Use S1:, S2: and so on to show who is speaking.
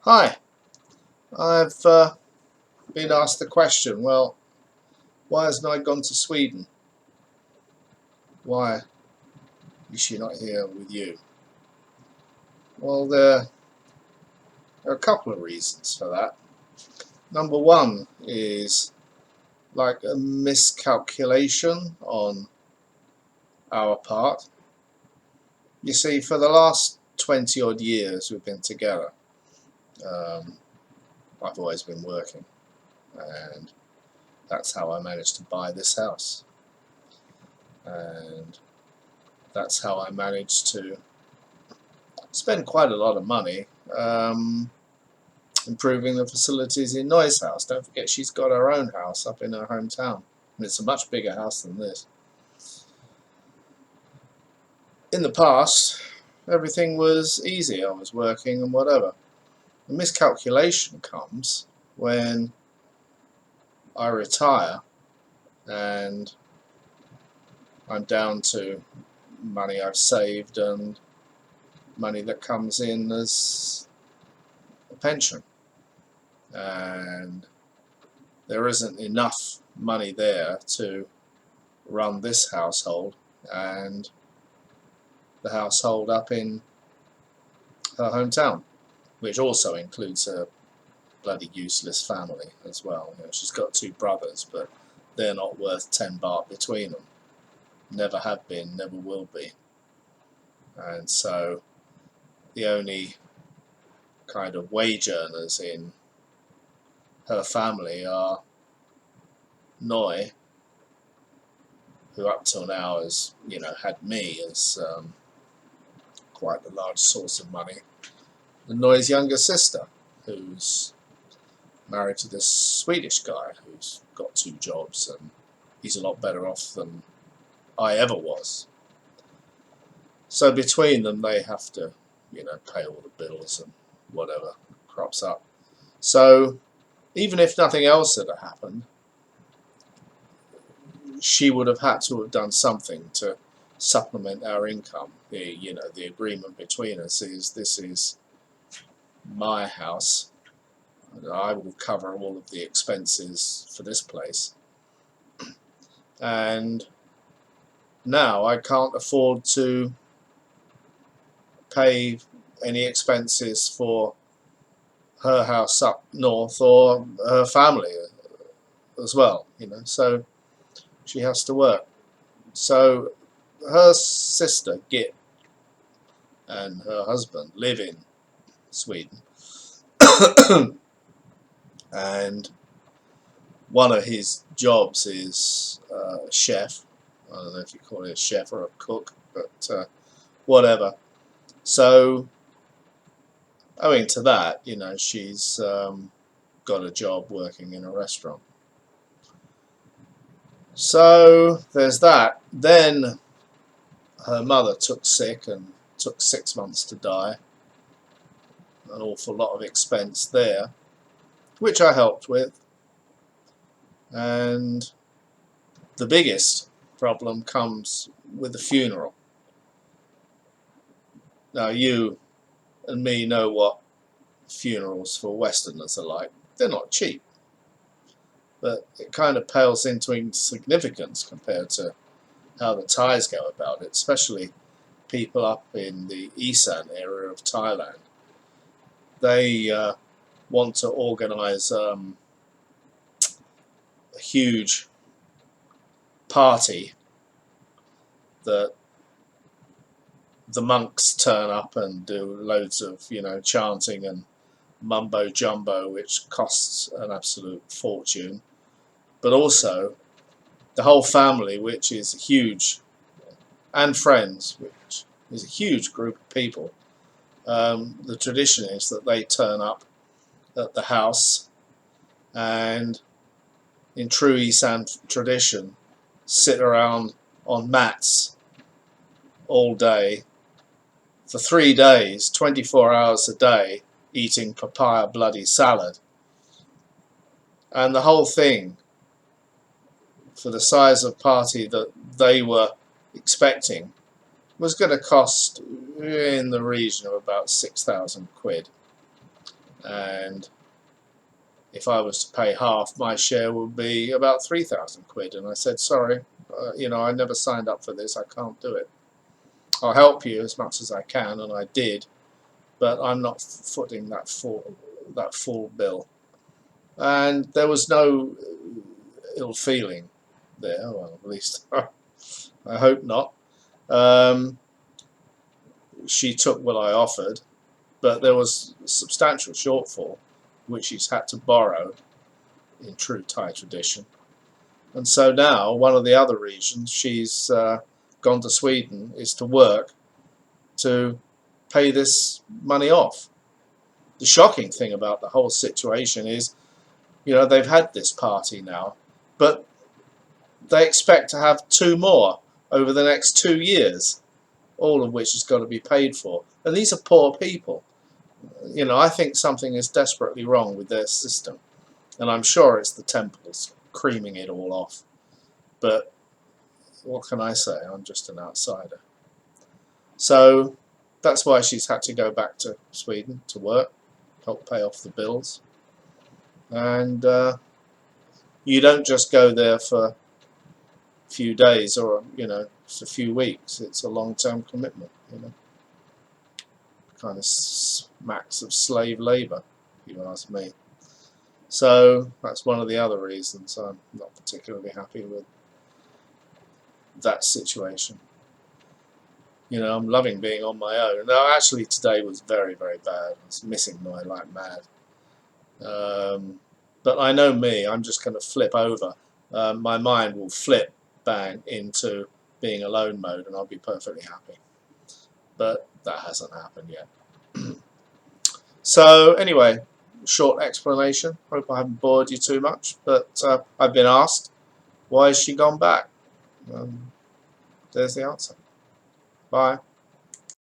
S1: Hi, I've been asked the question, well, why hasn't I gone to Sweden? Why is she not here with you? Well, there are a couple of reasons for that. Number one is like a miscalculation on our part. You see, for the last 20 odd years we've been together, um, I've always been working, and that's how I managed to buy this house. And that's how I managed to spend quite a lot of money improving the facilities in Noy's house. Don't forget, she's got her own house up in her hometown, and it's a much bigger house than this. In the past, everything was easy. I was working and whatever. The miscalculation comes when I retire and I'm down to money I've saved and money that comes in as a pension, and there isn't enough money there to run this household and the household up in her hometown, which also includes her bloody useless family as well. You know, she's got two brothers, but they're not worth 10 baht between them. Never have been, never will be. And so the only kind of wage earners in her family are Noy, who up till now has, had me as quite a large source of money, and Noy's younger sister, who's married to this Swedish guy who's got two jobs, and he's a lot better off than I ever was. So between them, they have to, pay all the bills and whatever crops up. So even if nothing else had happened, she would have had to have done something to supplement our income. The agreement between us is this is my house. I will cover all of the expenses for this place, and now I can't afford to pay any expenses for her house up north or her family as well, so she has to work. So her sister Git and her husband live in Sweden, and one of his jobs is a chef. I don't know if you call it a chef or a cook, but whatever. So owing to that, she's got a job working in a restaurant. So there's that. Then her mother took sick and took 6 months to die. An awful lot of expense there, which I helped with. And the biggest problem comes with the funeral. Now, you and me know what funerals for Westerners are like. They're not cheap, but it kind of pales into insignificance compared to how the Thais go about it, especially people up in the Isan area of Thailand. They want to organise a huge party that the monks turn up and do loads of chanting and mumbo jumbo, which costs an absolute fortune, but also the whole family, which is huge, and friends, which is a huge group of people. The tradition is that they turn up at the house and, in true Isan tradition, sit around on mats all day for 3 days, 24 hours a day, eating papaya bloody salad. And the whole thing, for the size of party that they were expecting, was going to cost in the region of about 6,000 quid. and if I was to pay half, my share would be about 3,000 quid. And I said, sorry, you know, I never signed up for this. I can't do it. I'll help you as much as I can, and I did, but I'm not footing that full bill. And there was no ill feeling there. Well, at least I hope not. She took what I offered, but there was a substantial shortfall, which she's had to borrow in true Thai tradition. And so now one of the other reasons she's gone to Sweden is to work to pay this money off. The shocking thing about the whole situation is, you know, they've had this party now, but they expect to have 2 more over the next 2 years, all of which has got to be paid for. And these are poor people. You know, I think something is desperately wrong with their system. And I'm sure it's the temples creaming it all off. But what can I say? I'm just an outsider. So that's why she's had to go back to Sweden to work, help pay off the bills. And you don't just go there for a few days or, you know, just a few weeks. It's a long-term commitment, you know. Kind of smacks of slave labour, if you ask me. So that's one of the other reasons I'm not particularly happy with that situation. You know, I'm loving being on my own. No, actually today was very, very bad. I was missing Noi like mad. But I know me, I'm just going to flip over. My mind will flip bang into being alone mode and I'll be perfectly happy. But that hasn't happened yet. So anyway, short explanation. Hope I haven't bored you too much, but I've been asked, why has she gone back? There's the answer. Bye.